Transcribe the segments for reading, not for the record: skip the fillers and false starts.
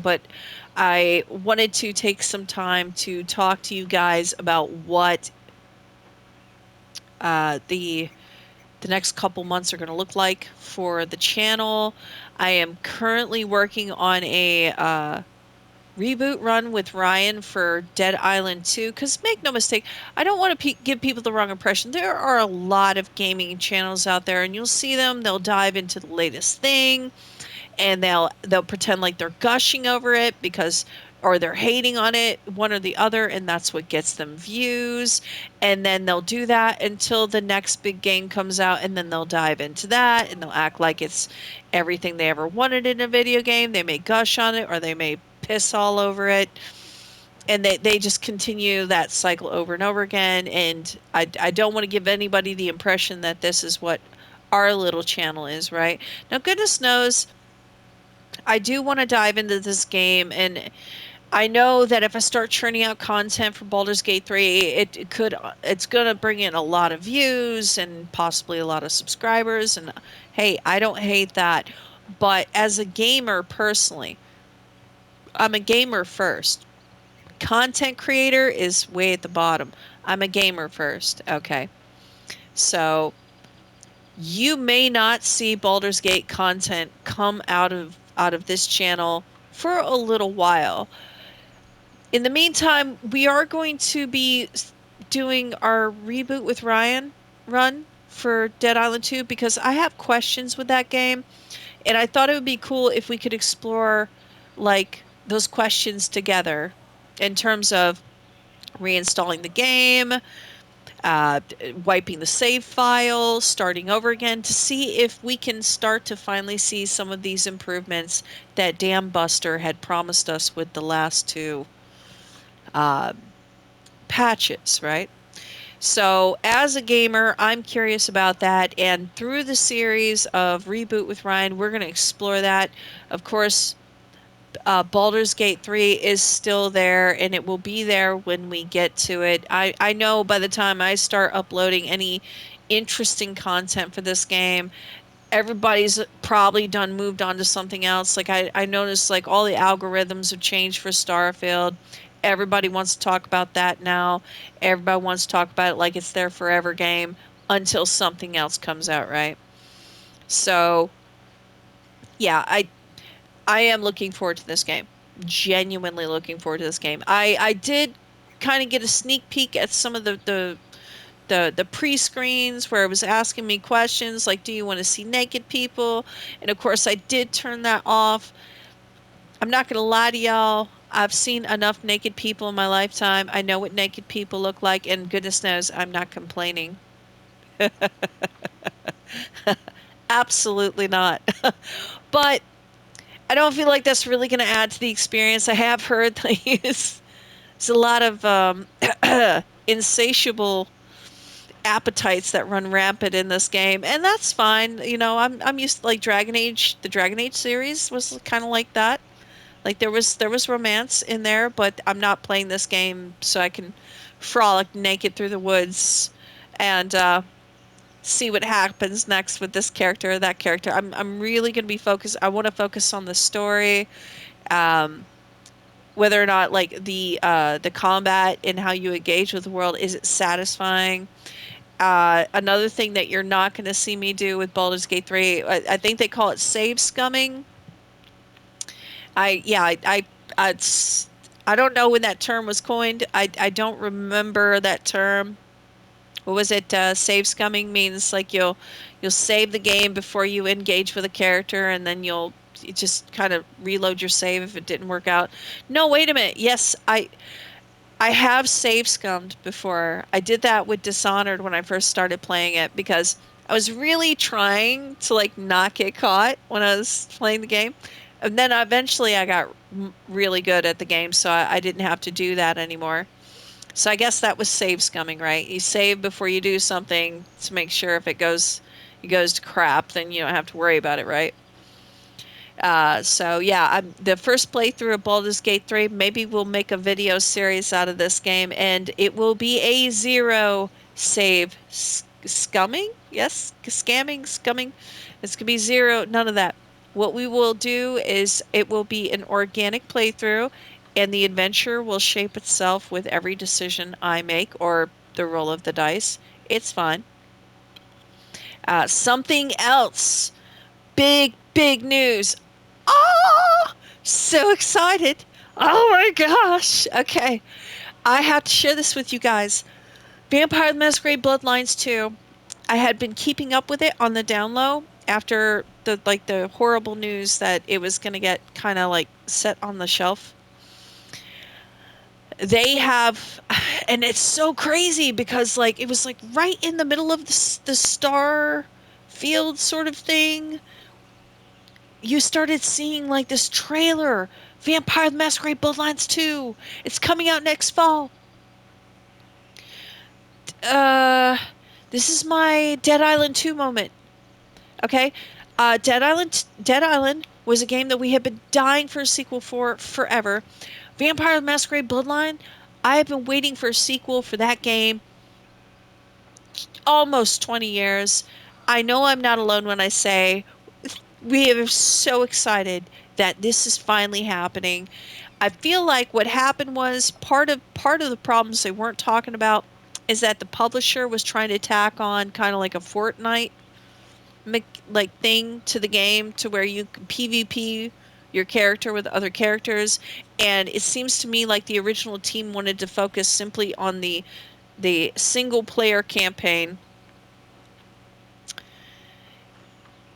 but I wanted to take some time to talk to you guys about what the next couple months are going to look like for the channel. I am currently working on a reboot run with Ryan for Dead Island 2, because make no mistake, I don't want to give people the wrong impression. There are a lot of gaming channels out there, and you'll see them, they'll dive into the latest thing, and they'll pretend like they're gushing over it because, or they're hating on it, one or the other, and that's what gets them views. And then they'll do that until the next big game comes out, and then they'll dive into that and they'll act like it's everything they ever wanted in a video game. They may gush on it, or they may piss all over it, and they just continue that cycle over and over again. And I don't want to give anybody the impression that this is what our little channel is, right? Now, goodness knows, I do want to dive into this game, and I know that if I start churning out content for Baldur's Gate 3, it's going to bring in a lot of views and possibly a lot of subscribers, and hey, I don't hate that. But as a gamer personally, I'm a gamer first. Content creator is way at the bottom. I'm a gamer first, okay? So, you may not see Baldur's Gate content come out of this channel for a little while. In the meantime, we are going to be doing our reboot with Ryan run for Dead Island 2, because I have questions with that game, and I thought it would be cool if we could explore like those questions together in terms of reinstalling the game, uh, wiping the save file, starting over again, to see if we can start to finally see some of these improvements that Dam Buster had promised us with the last two uh, patches, right? So, as a gamer, I'm curious about that. And through the series of Reboot with Ryan, we're going to explore that. Of course, Baldur's Gate 3 is still there, and it will be there when we get to it. I know by the time I start uploading any interesting content for this game, everybody's probably done moved on to something else. Like I noticed like all the algorithms have changed for Starfield. Everybody wants to talk about that now. Everybody wants to talk about it like it's their forever game until something else comes out, right? So, yeah, I am looking forward to this game. Genuinely looking forward to this game. I did kind of get a sneak peek at some of the pre-screens where it was asking me questions like, do you want to see naked people? And of course I did turn that off. I'm not gonna lie to y'all, I've seen enough naked people in my lifetime. I know what naked people look like, and goodness knows I'm not complaining. Absolutely not. But I don't feel like that's really going to add to the experience. I have heard that there's a lot of insatiable appetites that run rampant in this game, and that's fine. You know, I'm used to like Dragon Age. The Dragon Age series was kind of like that. Like there was romance in there, but I'm not playing this game so I can frolic naked through the woods and see what happens next with this character or that character. I'm really going to be focused. I want to focus on the story, um, whether or not like the combat and how you engage with the world, is it satisfying. Another thing that you're not going to see me do with Baldur's Gate 3, I think they call it save scumming. I yeah I don't know when that term was coined. I don't remember that term. What was it? Save scumming means like you'll save the game before you engage with a character, and then you just kind of reload your save if it didn't work out. No, wait a minute. Yes, I have save scummed before. I did that with Dishonored when I first started playing it, because I was really trying to like not get caught when I was playing the game. And then eventually I got really good at the game, so I didn't have to do that anymore. So I guess that was save scumming, right? You save before you do something to make sure if it goes to crap, then you don't have to worry about it, right? So yeah, the first playthrough of Baldur's Gate 3. Maybe we'll make a video series out of this game, and it will be a zero save scumming. Yes, scamming, scumming. It's gonna be zero. None of that. what we will do is it will be an organic playthrough, and the adventure will shape itself with every decision I make or the roll of the dice. It's fun. Something else. Big news. Oh, so excited. Oh my gosh. Okay. I have to share this with you guys. Vampire the Masquerade Bloodlines 2. I had been keeping up with it on the down low after the horrible news that it was going to get kind of like set on the shelf. They have, and it's so crazy because like it was like right in the middle of the star field sort of thing. You started seeing like this trailer, Vampire the Masquerade Bloodlines 2. It's coming out next fall. Uh, this is my Dead Island 2 moment. Okay? Dead Island was a game that we have been dying for a sequel for forever. Vampire the Masquerade Bloodline, I have been waiting for a sequel for that game almost 20 years. I know I'm not alone when I say we are so excited that this is finally happening. I feel like what happened was part of the problems they weren't talking about is that the publisher was trying to tack on kind of like a Fortnite like thing to the game to where you can PvP your character with other characters, and it seems to me like the original team wanted to focus simply on the single player campaign.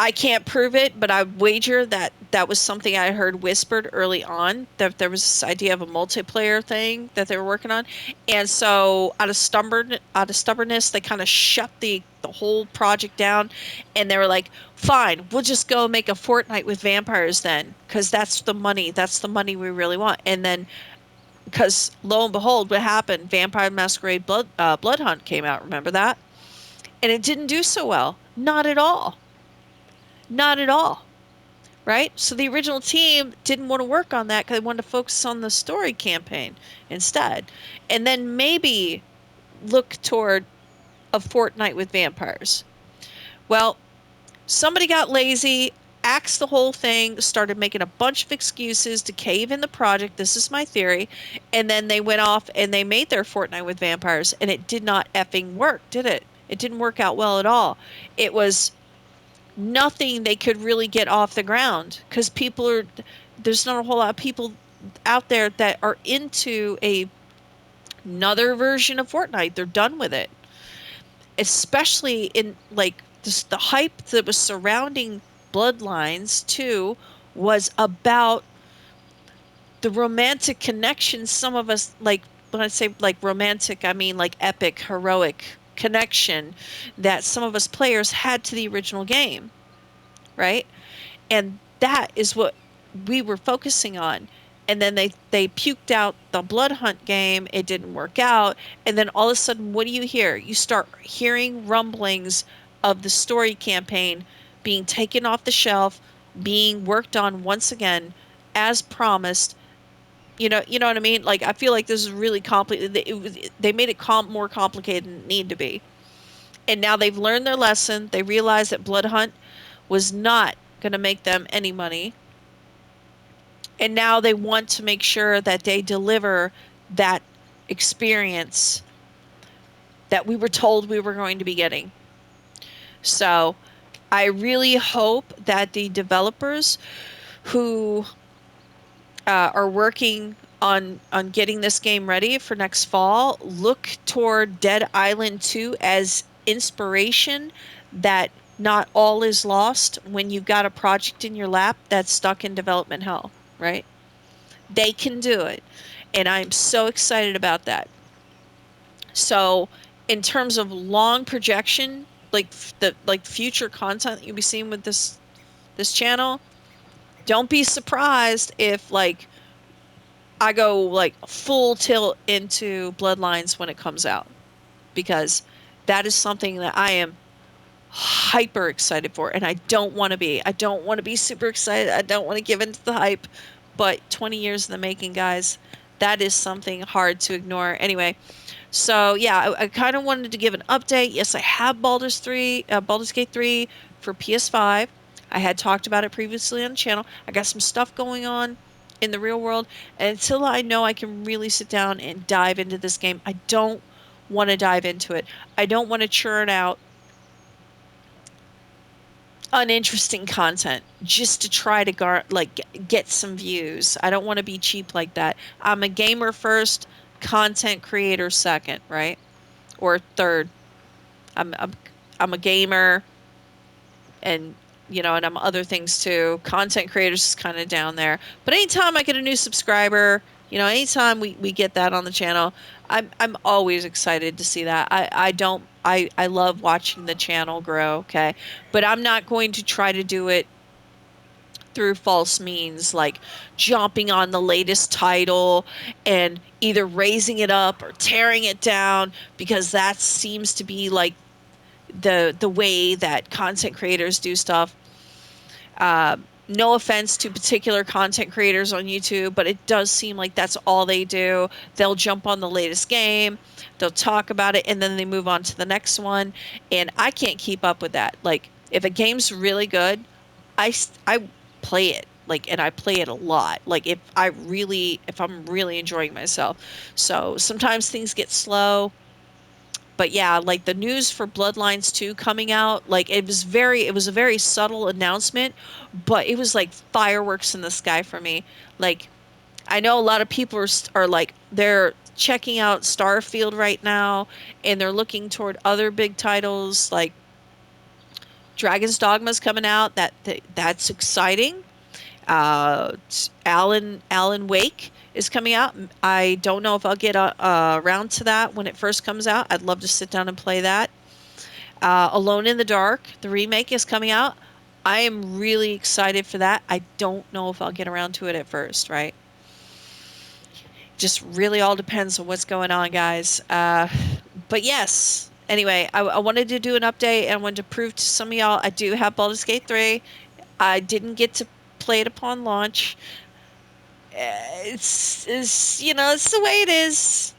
I can't prove it, but I wager that that was something I heard whispered early on, that there was this idea of a multiplayer thing that they were working on. And so out of stubbornness, they kind of shut the whole project down, and they were like, "Fine, we'll just go make a Fortnite with vampires then, because that's the money we really want." And then because lo and behold, what happened? Vampire Masquerade Blood Hunt came out, remember that? And it didn't do so well. Not at all. Not at all. Right? So the original team didn't want to work on that because they wanted to focus on the story campaign instead. And then maybe look toward a Fortnite with vampires. Well, somebody got lazy, axed the whole thing, started making a bunch of excuses to cave in the project. This is my theory. And then they went off and they made their Fortnite with vampires, and it did not effing work, did it? It didn't work out well at all. It was nothing they could really get off the ground because there's not a whole lot of people out there that are into another version of Fortnite. They're done with it, especially in like the hype that was surrounding Bloodlines 2 was about the romantic connection some of us like. When I say like romantic, I mean like epic, heroic connection that some of us players had to the original game, right? And that is what we were focusing on. And then they puked out the Blood Hunt game. It didn't work out. And then all of a sudden, what do you hear? You start hearing rumblings of the story campaign being taken off the shelf, being worked on once again, as promised. You know what I mean? Like I feel like this is really complicated. They made it more complicated than it needed to be. And now they've learned their lesson. They realize that Blood Hunt was not going to make them any money. And now they want to make sure that they deliver that experience that we were told we were going to be getting. So I really hope that the developers who are working on getting this game ready for next fall look toward Dead Island 2 as inspiration, that not all is lost when you've got a project in your lap that's stuck in development hell, right? They can do it. And I'm so excited about that. So, in terms of long projection, like the future content that you'll be seeing with this channel, don't be surprised if like I go like full tilt into Bloodlines when it comes out, because that is something that I am hyper excited for, and I don't want to be. I don't want to be super excited. I don't want to give into the hype, but 20 years in the making, guys, that is something hard to ignore. Anyway, so yeah, I kind of wanted to give an update. Yes, I have Baldur's Gate 3 for PS5. I had talked about it previously on the channel. I got some stuff going on in the real world, and until I know I can really sit down and dive into this game, I don't want to dive into it. I don't want to churn out uninteresting content just to try to get some views. I don't want to be cheap like that. I'm a gamer first, content creator second, right? Or third. I'm I'm I'm a gamer, and and I'm other things too. Content creators is kind of down there. But anytime I get a new subscriber, anytime we get that on the channel, I'm always excited to see that. I love watching the channel grow, okay? But I'm not going to try to do it through false means, like jumping on the latest title and either raising it up or tearing it down, because that seems to be like the way that content creators do stuff. No offense to particular content creators on YouTube, but it does seem like that's all they do. They'll jump on the latest game, they'll talk about it, and then they move on to the next one. And I can't keep up with that. Like, if a game's really good, I play it. Like, and I play it a lot. Like, if I'm really enjoying myself. So sometimes things get slow, but yeah, like the news for Bloodlines 2 coming out, like it was a very subtle announcement, but it was like fireworks in the sky for me. Like, I know a lot of people are like, they're checking out Starfield right now, and they're looking toward other big titles like Dragon's Dogma's coming out. That's exciting. Alan Wake is coming out. I don't know if I'll get around to that when it first comes out. I'd love to sit down and play that. Alone in the Dark, the remake, is coming out. I am really excited for that. I don't know if I'll get around to it at first, right? Just really all depends on what's going on, guys. But yes. Anyway, I wanted to do an update, and I wanted to prove to some of y'all I do have Baldur's Gate 3. I didn't get to play it upon launch. It's the way it is.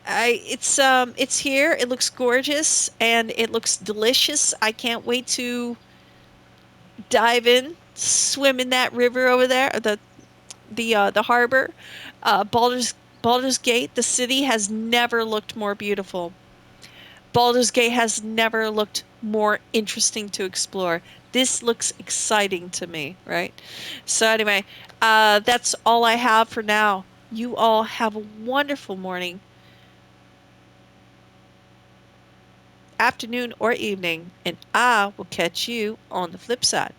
It's here. It looks gorgeous and it looks delicious. I can't wait to dive in, swim in that river over there, the harbor. Baldur's Gate, the city has never looked more beautiful. Baldur's Gate has never looked more interesting to explore. This looks exciting to me, right? So anyway, that's all I have for now. You all have a wonderful morning, afternoon, or evening, and I will catch you on the flip side.